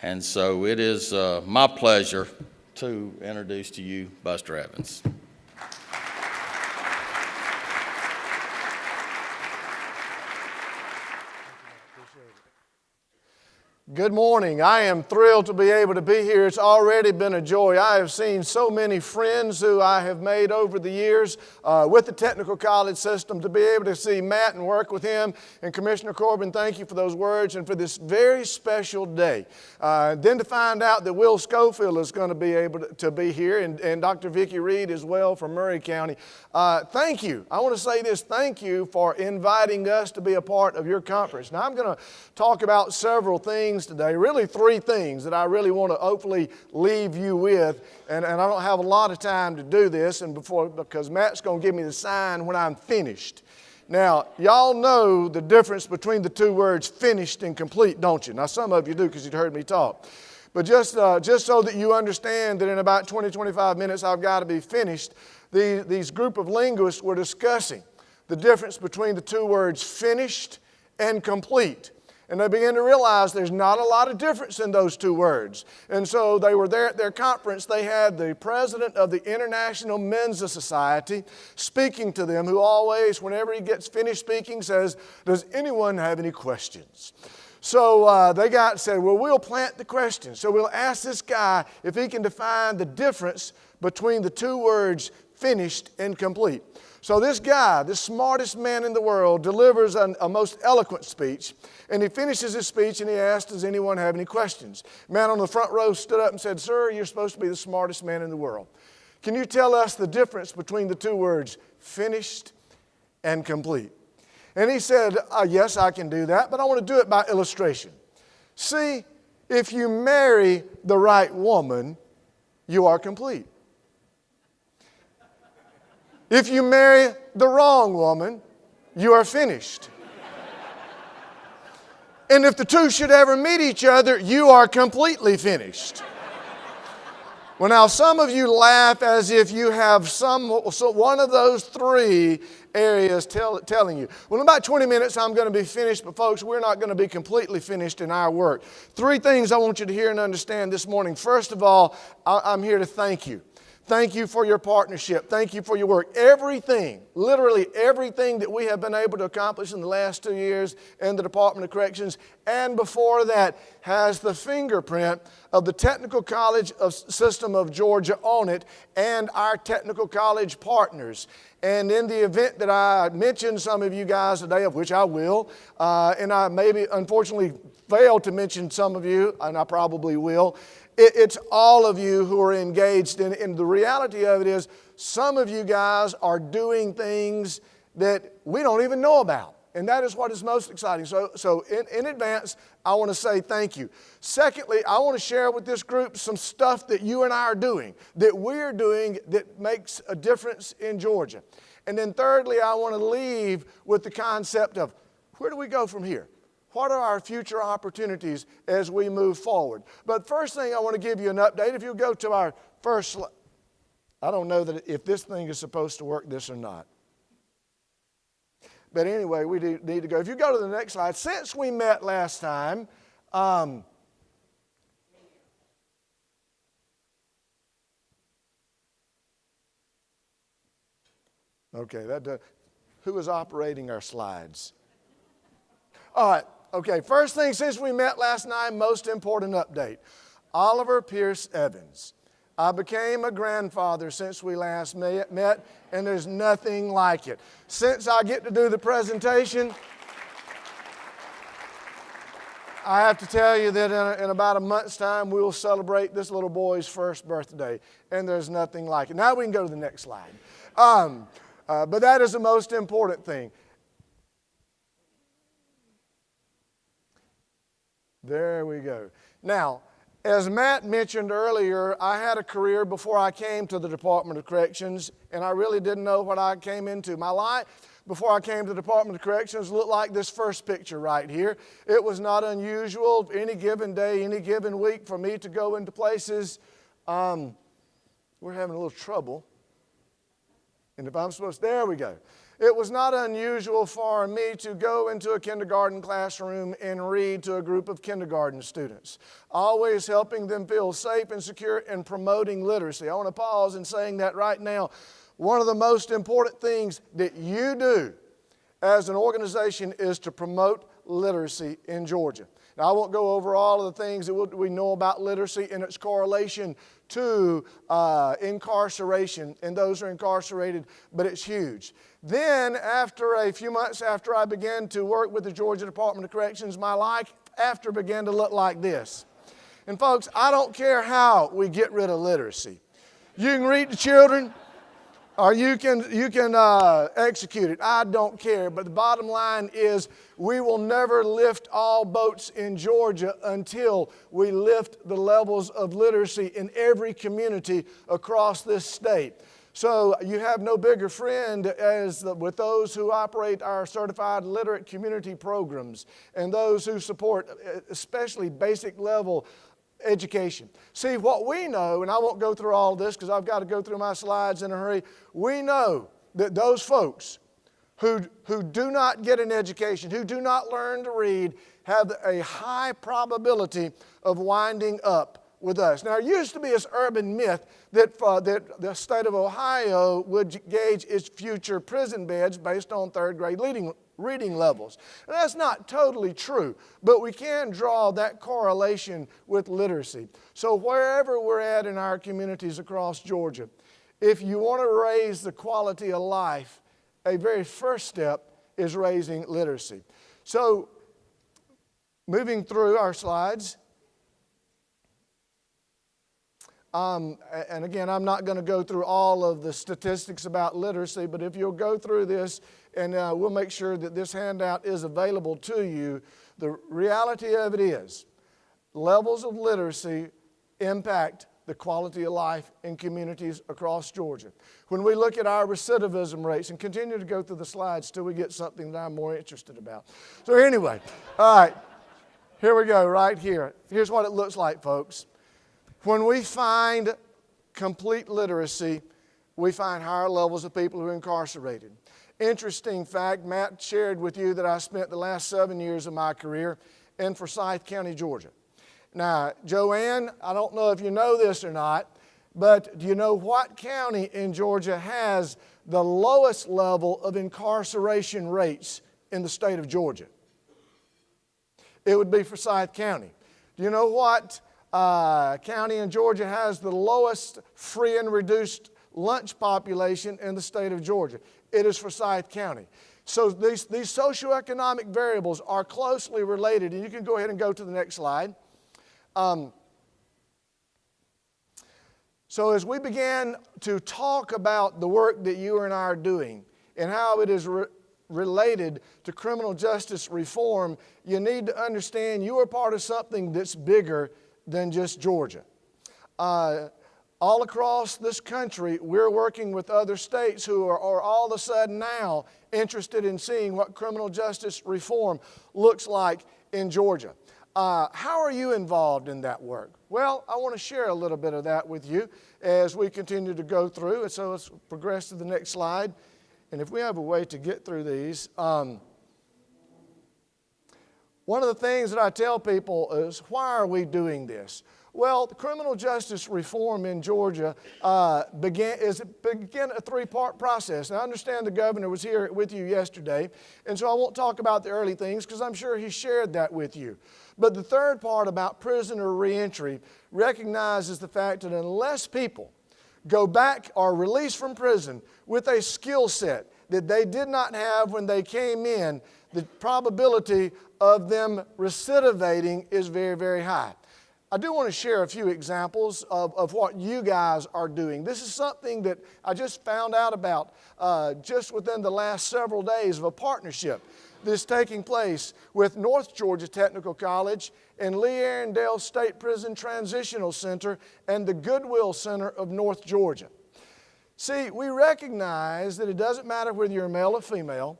And so it is my pleasure to introduce to you Buster Evans. Good morning. I am thrilled to be able to be here. It's already been a joy. I have seen so many friends who I have made over the years with the technical college system. To be able to see Matt and work with him, and Commissioner Corbin, thank you for those words and for this very special day. Then to find out that Will Schofield is going to be able to be here, and Dr. Vicki Reed as well from Murray County. Thank you. I want to say this. Thank you for inviting us to be a part of your conference. Now I'm going to talk about several things today, really three things that I really want to hopefully leave you with, and I don't have a lot of time to do this because Matt's going to give me the sign when I'm finished. Now, y'all know the difference between the two words finished and complete, don't you? Now, some of you do because you've heard me talk. But just so that you understand that in about 20-25 minutes I've got to be finished, these group of linguists were discussing the difference between the two words finished and complete. And they began to realize there's not a lot of difference in those two words. And so they were there at their conference. They had the president of the International Mensa Society speaking to them, who always, whenever he gets finished speaking, says, "Does anyone have any questions?" So they said, well, we'll plant the question. So we'll ask this guy if he can define the difference between the two words finished and complete. So this guy, the smartest man in the world, delivers a most eloquent speech. And he finishes his speech and he asked, does anyone have any questions? Man on the front row stood up and said, sir, you're supposed to be the smartest man in the world. Can you tell us the difference between the two words finished and complete? And he said, yes, I can do that, but I want to do it by illustration. See, if you marry the right woman, you are complete. If you marry the wrong woman, you are finished. And if the two should ever meet each other, you are completely finished. Well, now some of you laugh as if you have one of those three areas telling you. Well, in about 20 minutes, I'm going to be finished, but folks, we're not going to be completely finished in our work. Three things I want you to hear and understand this morning. First of all, I'm here to thank you. Thank you for your partnership. Thank you for your work. Everything, literally everything that we have been able to accomplish in the last 2 years in the Department of Corrections and before that has the fingerprint of the Technical College System of Georgia on it and our technical college partners. And in the event that I mention some of you guys today, of which I will, and I maybe unfortunately failed to mention some of you, and I probably will, it's all of you who are engaged in, and the reality of it is some of you guys are doing things that we don't even know about. And that is what is most exciting. So in advance, I want to say thank you. Secondly, I want to share with this group some stuff that you and I are doing, that we're doing that makes a difference in Georgia. And then thirdly, I want to leave with the concept of where do we go from here? What are our future opportunities as we move forward? But first thing, I want to give you an update. If you go to our first slide. I don't know that if this thing is supposed to work this or not. But anyway, we do need to go. If you go to the next slide, since we met last time, okay, who is operating our slides? All right. Okay, first thing since we met last night, most important update. Oliver Pierce Evans. I became a grandfather since we last met, and there's nothing like it. Since I get to do the presentation, I have to tell you that in about a month's time, we will celebrate this little boy's first birthday, and there's nothing like it. Now we can go to the next slide. But that is the most important thing. There we go. Now, as Matt mentioned earlier, I had a career before I came to the Department of Corrections, and I really didn't know what I came into. My life before I came to the Department of Corrections looked like this first picture right here. It was not unusual any given day, any given week for me to go into places. We're having a little trouble. And if I'm supposed to, there we go. it was not unusual for me to go into a kindergarten classroom and read to a group of kindergarten students, always helping them feel safe and secure and promoting literacy. I want to pause in saying that right now. One of the most important things that you do as an organization is to promote literacy in Georgia. Now, I won't go over all of the things that we know about literacy and its correlation to incarceration and those who are incarcerated, but it's huge. Then, after a few months after I began to work with the Georgia Department of Corrections, my life after began to look like this. And folks, I don't care how we get rid of literacy. You can read to children, or you can execute it. I don't care. But the bottom line is we will never lift all boats in Georgia until we lift the levels of literacy in every community across this state. So you have no bigger friend with those who operate our certified literate community programs and those who support especially basic level education. See, what we know, and I won't go through all this because I've got to go through my slides in a hurry. We know that those folks who do not get an education, who do not learn to read, have a high probability of winding up with us. Now, it used to be this urban myth that the state of Ohio would gauge its future prison beds based on third grade reading levels. And that's not totally true, but we can draw that correlation with literacy. So wherever we're at in our communities across Georgia, if you want to raise the quality of life, a very first step is raising literacy. So moving through our slides, and again, I'm not going to go through all of the statistics about literacy, but if you'll go through this, and we'll make sure that this handout is available to you, the reality of it is levels of literacy impact the quality of life in communities across Georgia. When we look at our recidivism rates, and continue to go through the slides till we get something that I'm more interested about. So anyway, all right, here we go right here. Here's what it looks like, folks. When we find complete literacy, we find higher levels of people who are incarcerated. Interesting fact, Matt shared with you that I spent the last 7 years of my career in Forsyth County, Georgia. Now, Joanne, I don't know if you know this or not, but do you know what county in Georgia has the lowest level of incarceration rates in the state of Georgia? It would be Forsyth County. Do you know what county in Georgia has the lowest free and reduced lunch population in the state of Georgia? It is Forsyth County. So these socioeconomic variables are closely related, and you can go ahead and go to the next slide. So as we began to talk about the work that you and I are doing and how it is related to criminal justice reform, you need to understand you are part of something that's bigger than just Georgia. All across this country, we're working with other states who are all of a sudden now interested in seeing what criminal justice reform looks like in Georgia. How are you involved in that work? Well, I want to share a little bit of that with you as we continue to go through. And so let's progress to the next slide. And if we have a way to get through these, one of the things that I tell people is, why are we doing this? Well, the criminal justice reform in Georgia began a three-part process. Now, I understand the governor was here with you yesterday, and so I won't talk about the early things because I'm sure he shared that with you. But the third part about prisoner reentry recognizes the fact that unless people go back or released from prison with a skill set that they did not have when they came in, the probability of them recidivating is very, very high. I do want to share a few examples of what you guys are doing. This is something that I just found out about just within the last several days of a partnership that's taking place with North Georgia Technical College and Lee Arundel State Prison Transitional Center and the Goodwill Center of North Georgia. See, we recognize that it doesn't matter whether you're male or female.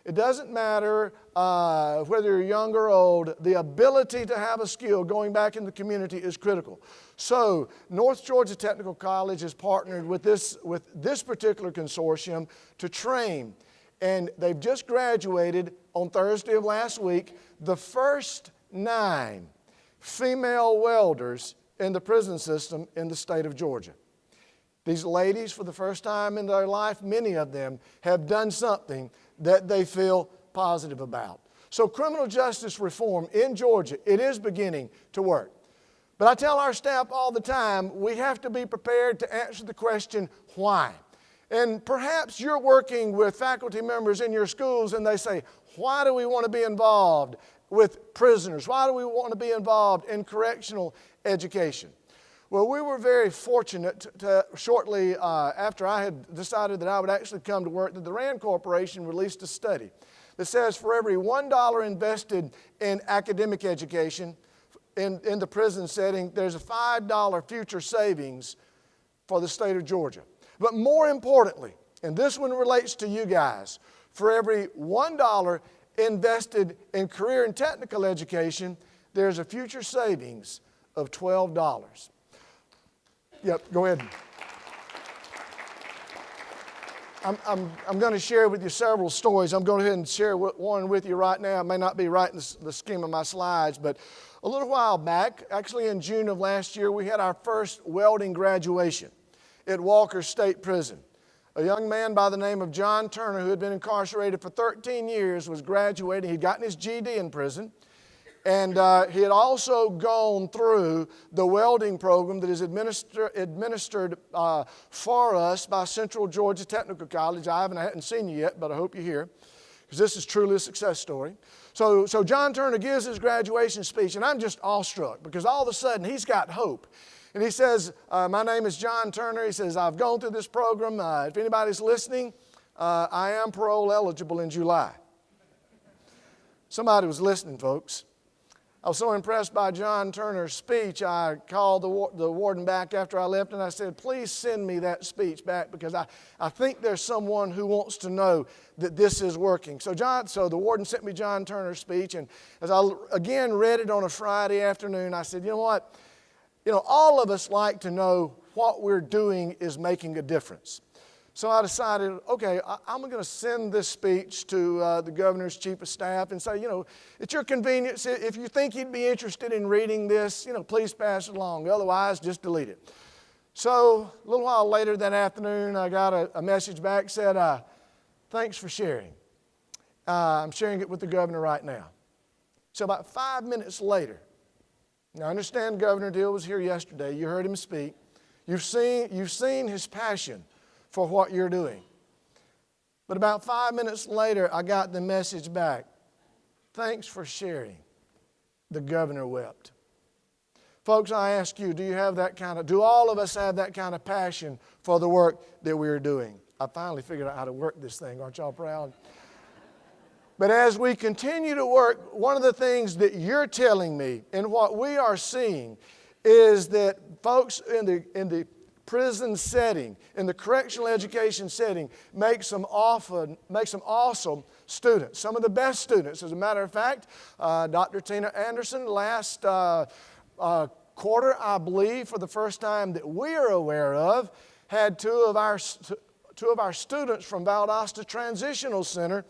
It doesn't matter whether you're young or old. The ability to have a skill going back in the community is critical. So North Georgia Technical College has partnered with this particular consortium to train and they've just graduated on Thursday of last week, the first 9 female welders in the prison system in the state of Georgia. These ladies, for the first time in their life, many of them have done something that they feel positive about. So criminal justice reform in Georgia, it is beginning to work. But I tell our staff all the time, we have to be prepared to answer the question, why? And perhaps you're working with faculty members in your schools and they say, why do we want to be involved with prisoners? Why do we want to be involved in correctional education? Well, we were very fortunate to shortly after I had decided that I would actually come to work, that the RAND Corporation released a study that says for every $1 invested in academic education in the prison setting, there's a $5 future savings for the state of Georgia. But more importantly, and this one relates to you guys, for every $1 invested in career and technical education, there's a future savings of $12. Yep, go ahead. I'm going to share with you several stories. I'm going to go ahead and share one with you right now. It may not be right in the scheme of my slides, but a little while back, actually in June of last year, we had our first welding graduation at Walker State Prison. A young man by the name of John Turner, who had been incarcerated for 13 years, was graduating. He'd gotten his GED in prison. And he had also gone through the welding program that is administered for us by Central Georgia Technical College. I hadn't seen you yet, but I hope you're here, because this is truly a success story. So John Turner gives his graduation speech, and I'm just awestruck, because all of a sudden he's got hope. And he says, my name is John Turner. He says, I've gone through this program. If anybody's listening, I am parole eligible in July. Somebody was listening, folks. I was so impressed by John Turner's speech, I called the warden back after I left and I said, please send me that speech back, because I think there's someone who wants to know that this is working. So the warden sent me John Turner's speech, and as I again read it on a Friday afternoon, I said, you know what? All of us like to know what we're doing is making a difference. So I decided, okay, I'm going to send this speech to the governor's chief of staff and say, at your convenience, if you think he'd be interested in reading this, please pass it along. Otherwise, just delete it. So a little while later that afternoon, I got a message back, said, thanks for sharing. I'm sharing it with the governor right now. So about 5 minutes later, now I understand Governor Deal was here yesterday. You heard him speak. You've seen his passion for what you're doing. But about 5 minutes later, I got the message back. Thanks for sharing. The governor wept. Folks, I ask you, do all of us have that kind of passion for the work that we're doing? I finally figured out how to work this thing. Aren't y'all proud? But as we continue to work, one of the things that you're telling me and what we are seeing is that folks in the prison setting, in the correctional education setting, make some awesome students, some of the best students. As a matter of fact, Dr. Tina Anderson, last quarter, I believe, for the first time that we are aware of, had two of our students from Valdosta Transitional Center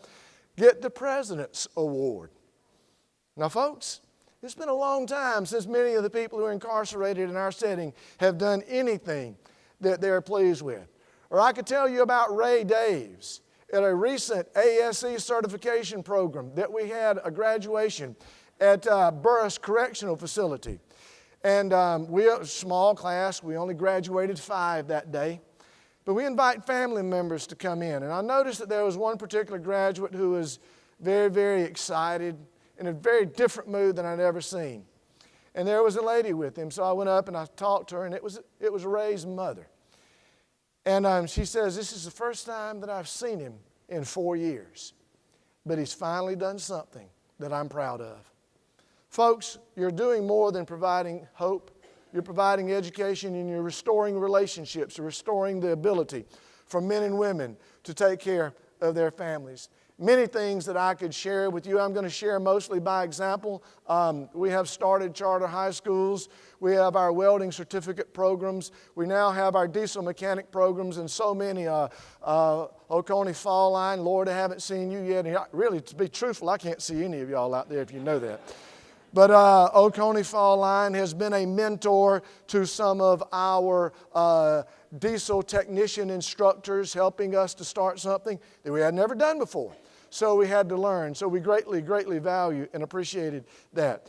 get the President's Award. Now, folks, it's been a long time since many of the people who are incarcerated in our setting have done anything that they're pleased with. Or I could tell you about Ray Daves at a recent ASE certification program that we had a graduation at Burris Correctional Facility. And we a small class, we only graduated 5 that day. But we invite family members to come in. And I noticed that there was one particular graduate who was very, very excited, in a very different mood than I'd ever seen. And there was a lady with him, so I went up and I talked to her, and it was Ray's mother. And she says, this is the first time that I've seen him in 4 years. But he's finally done something that I'm proud of. Folks, you're doing more than providing hope. You're providing education, and you're restoring relationships, you're restoring the ability for men and women to take care of their families. many things that I could share with you. I'm going to share mostly by example. We have started charter high schools. We have our welding certificate programs. We now have our diesel mechanic programs and so many. Oconee Fall Line, Lord, I haven't seen you yet. And really, to be truthful, I can't see any of y'all out there if you know that. But Oconee Fall Line has been a mentor to some of our diesel technician instructors, helping us to start something that we had never done before. So we had to learn. So we greatly, greatly value and appreciated that.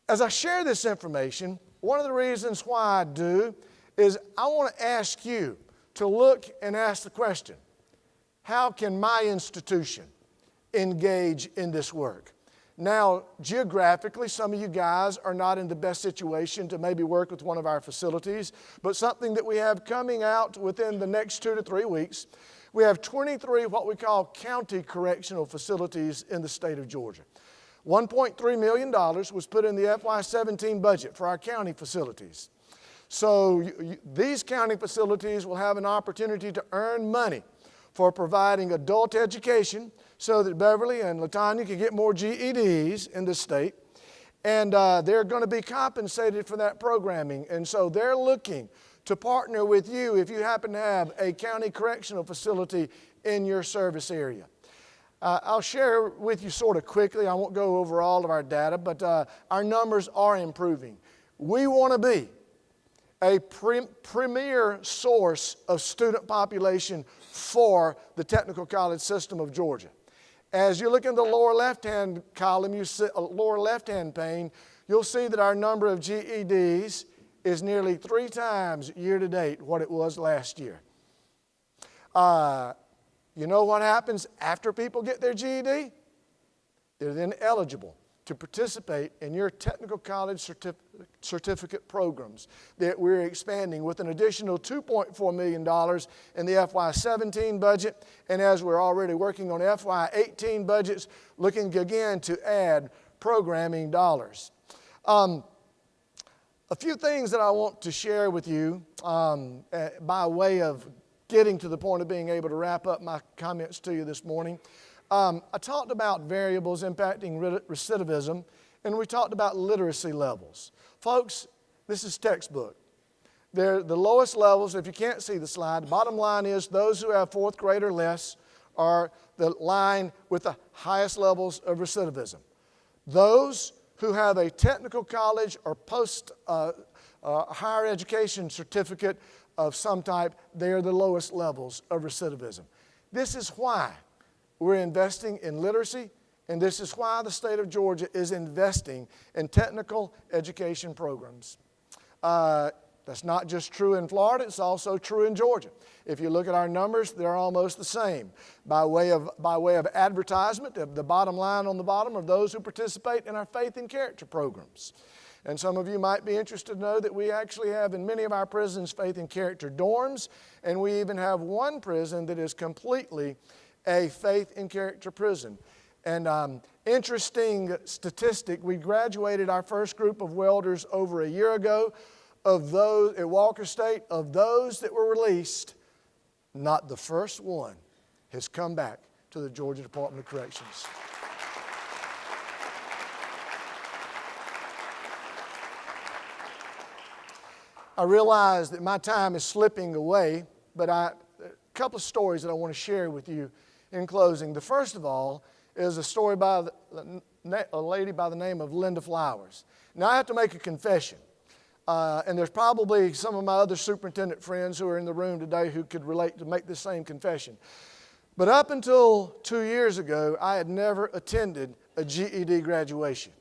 As I share this information, one of the reasons why I do is I want to ask you to look and ask the question, how can my institution engage in this work? Now, geographically, some of you guys are not in the best situation to maybe work with one of our facilities, but something that we have coming out within the next 2 to 3 weeks, we have 23 what we call county correctional facilities in the state of Georgia. $1.3 million was put in the FY17 budget for our county facilities. So these county facilities will have an opportunity to earn money for providing adult education so that Beverly and Latanya can get more GEDs in the state. And they're going to be compensated for that programming. And so they're looking to partner with you if you happen to have a county correctional facility in your service area. I'll share with you sort of quickly. I won't go over all of our data, but our numbers are improving. We want to be a premier source of student population for the technical college system of Georgia. As you look in the lower left-hand column, lower left-hand pane, you'll see that our number of GEDs is nearly 3 times year-to-date what it was last year. You know what happens after people get their GED? They're then eligible to participate in your technical college certificate programs that we're expanding with an additional $2.4 million in the FY17 budget, and as we're already working on FY18 budgets, looking again to add programming dollars. A few things that I want to share with you by way of getting to the point of being able to wrap up my comments to you this morning. I talked about variables impacting recidivism, and we talked about literacy levels. Folks, this is textbook. They're the lowest levels. If you can't see the slide, the bottom line is those who have 4th grade or less are the line with the highest levels of recidivism. Those who have a technical college or post higher education certificate of some type, they are the lowest levels of recidivism. This is why we're investing in literacy, and this is why the state of Georgia is investing in technical education programs. That's not just true in Florida, it's also true in Georgia. If you look at our numbers, they're almost the same. By way of advertisement, the bottom line on the bottom are those who participate in our faith and character programs. And some of you might be interested to know that we actually have in many of our prisons faith and character dorms, and we even have one prison that is completely a faith and character prison. And interesting statistic, we graduated our first group of welders over a year ago. Of those at Walker State, of those that were released, not the first one has come back to the Georgia Department of Corrections. I realize that my time is slipping away, but a couple of stories that I want to share with you in closing. The first of all is a story by a lady by the name of Linda Flowers. Now I have to make a confession. And there's probably some of my other superintendent friends who are in the room today who could relate to make the same confession. But up until 2 years ago, I had never attended a GED graduation.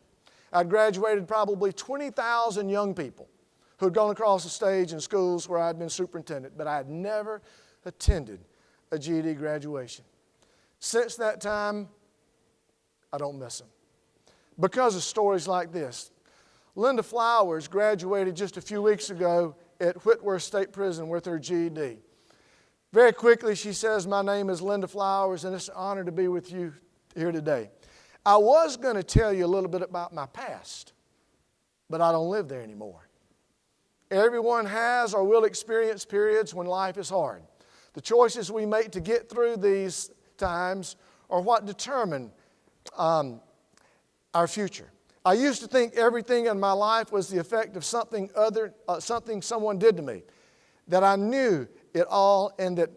I'd graduated probably 20,000 young people who had gone across the stage in schools where I'd been superintendent, but I had never attended a GED graduation. Since that time, I don't miss them. Because of stories like this. Linda Flowers graduated just a few weeks ago at Whitworth State Prison with her GED. Very quickly, she says, "My name is Linda Flowers, and it's an honor to be with you here today. I was going to tell you a little bit about my past, but I don't live there anymore. Everyone has or will experience periods when life is hard. The choices we make to get through these times or what determine our future. I used to think everything in my life was the effect of something someone did to me, that I knew it all and that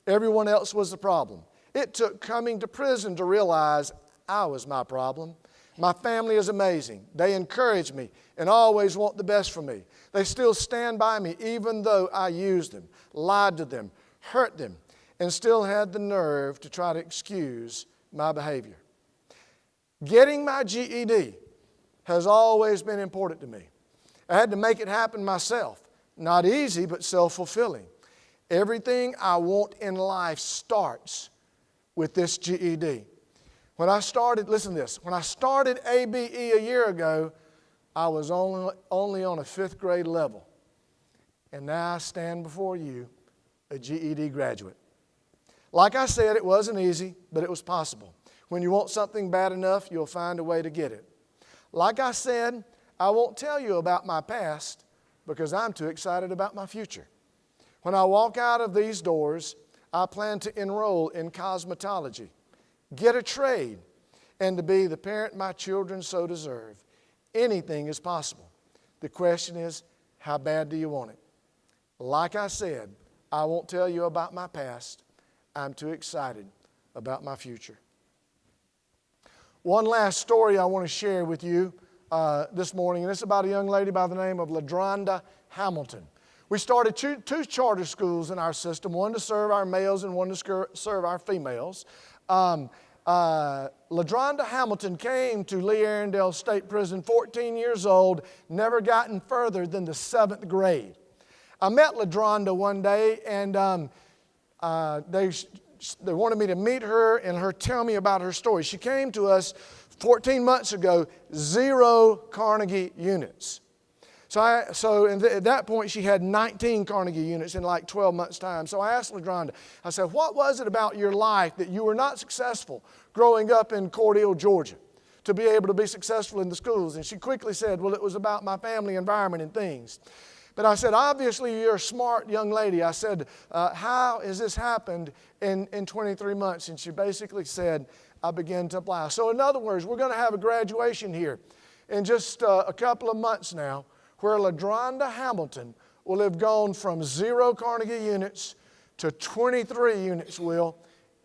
everyone else was the problem. It took coming to prison to realize I was my problem. My family is amazing. They encourage me and always want the best for me. They still stand by me even though I used them, lied to them, hurt them, and still had the nerve to try to excuse my behavior. Getting my GED has always been important to me. I had to make it happen myself. Not easy, but self-fulfilling. Everything I want in life starts with this GED. When I started, listen to this, when I started ABE a year ago, I was only on a 5th grade level. And now I stand before you, a GED graduate. Like I said, it wasn't easy, but it was possible. When you want something bad enough, you'll find a way to get it. Like I said, I won't tell you about my past because I'm too excited about my future. When I walk out of these doors, I plan to enroll in cosmetology, get a trade, and to be the parent my children so deserve. Anything is possible. The question is, how bad do you want it? Like I said, I won't tell you about my past. I'm too excited about my future. One last story I want to share with you this morning, and it's about a young lady by the name of LaDronda Hamilton. We started two charter schools in our system, one to serve our males and one to serve our females. LaDronda Hamilton came to Lee Arundel State Prison 14 years old, never gotten further than the 7th grade. I met LaDronda one day, and they wanted me to meet her and her tell me about her story. She came to us 14 months ago, 0 Carnegie units. So at that point, she had 19 Carnegie units in like 12 months' time. So I asked LaDronda, I said, what was it about your life that you were not successful growing up in Cordele, Georgia, to be able to be successful in the schools? And she quickly said, well, it was about my family environment and things. But I said, obviously, you're a smart young lady. I said, how has this happened in 23 months? And she basically said, I began to apply. So in other words, we're going to have a graduation here in just a couple of months now, where LaDronda Hamilton will have gone from 0 Carnegie units to 23 units,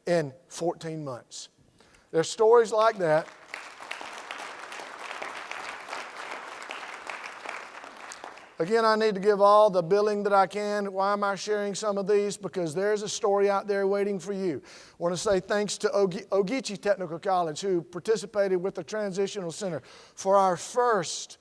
in 14 months. There's stories like that. Again, I need to give all the billing that I can. Why am I sharing some of these? Because there's a story out there waiting for you. I want to say thanks to Ogeechee Technical College, who participated with the Transitional Center for our first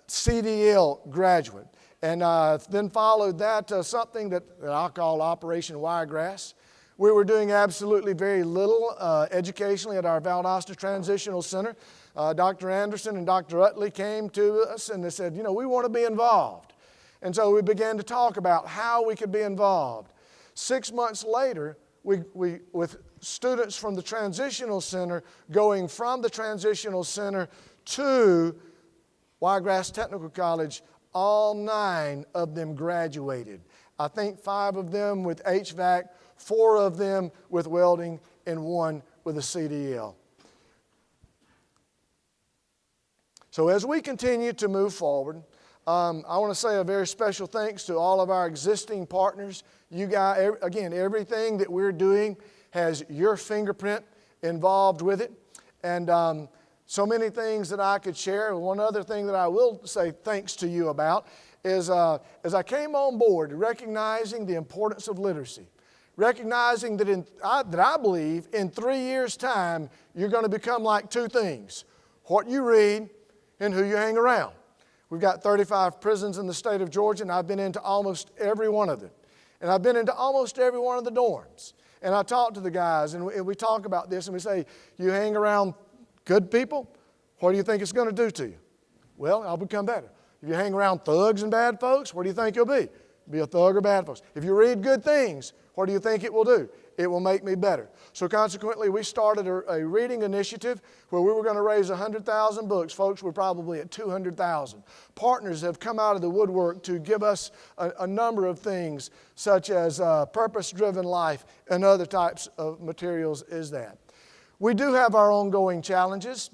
CDL graduate. And then followed that something that I'll call Operation Wiregrass. We were doing absolutely very little educationally at our Valdosta Transitional Center. Dr. Anderson and Dr. Utley came to us and they said, we want to be involved. And so we began to talk about how we could be involved. 6 months later, we with students from the Transitional Center going from the Transitional Center to Wiregrass Technical College, all 9 of them graduated. I think 5 of them with HVAC, 4 of them with welding, and 1 with a CDL. So as we continue to move forward, I want to say a very special thanks to all of our existing partners. You guys, again, everything that we're doing has your fingerprint involved with it. And so many things that I could share. One other thing that I will say thanks to you about is as I came on board, recognizing the importance of literacy, recognizing that I believe in 3 years' time, you're going to become like 2 things: what you read and who you hang around. We've got 35 prisons in the state of Georgia, and I've been into almost every one of them. And I've been into almost every one of the dorms. And I talk to the guys, and we talk about this, and we say, you hang around good people, what do you think it's going to do to you? Well, I'll become better. If you hang around thugs and bad folks, what do you think you'll be? Be a thug or bad folks. If you read good things, what do you think it will do? it will make me better. So consequently, we started a reading initiative where we were going to raise 100,000 books. Folks, we're probably at 200,000. Partners have come out of the woodwork to give us a number of things, such as purpose-driven life and other types of materials as that. We do have our ongoing challenges.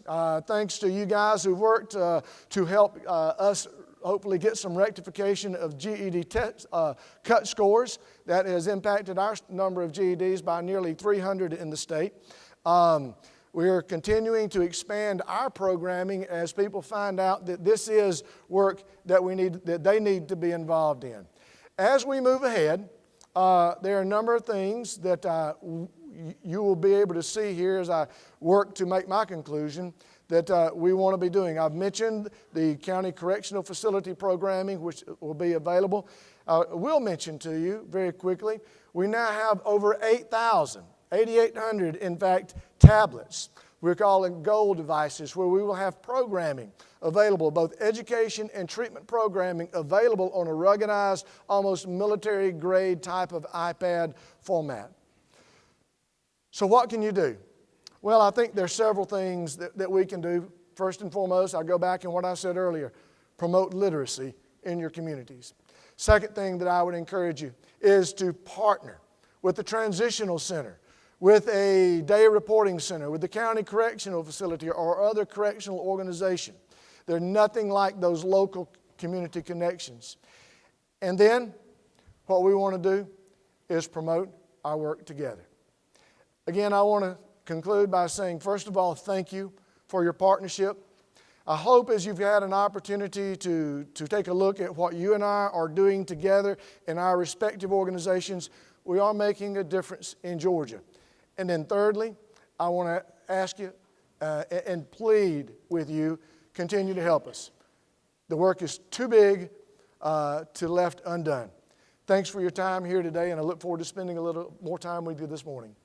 Thanks to you guys who've worked to help us hopefully get some rectification of GED cut scores. That has impacted our number of GEDs by nearly 300 in the state. We are continuing to expand our programming as people find out that this is work that they need to be involved in. As we move ahead, there are a number of things that you will be able to see here as I work to make my conclusion that we want to be doing. I've mentioned the County Correctional Facility programming, which will be available. I will mention to you very quickly, we now have over 8,800 in fact, tablets. We're calling gold devices, where we will have programming available, both education and treatment programming available on a ruggedized, almost military grade type of iPad format. So what can you do? Well, I think there's several things that we can do. First and foremost, I'll go back in what I said earlier, promote literacy in your communities. Second thing that I would encourage you is to partner with the Transitional Center, with a day reporting center, with the County Correctional Facility or other correctional organization. They're nothing like those local community connections. And then what we want to do is promote our work together. Again, I want to conclude by saying, first of all, thank you for your partnership. I hope as you've had an opportunity to take a look at what you and I are doing together in our respective organizations, we are making a difference in Georgia. And then thirdly, I want to ask you and plead with you, continue to help us. The work is too big to left undone. Thanks for your time here today, and I look forward to spending a little more time with you this morning.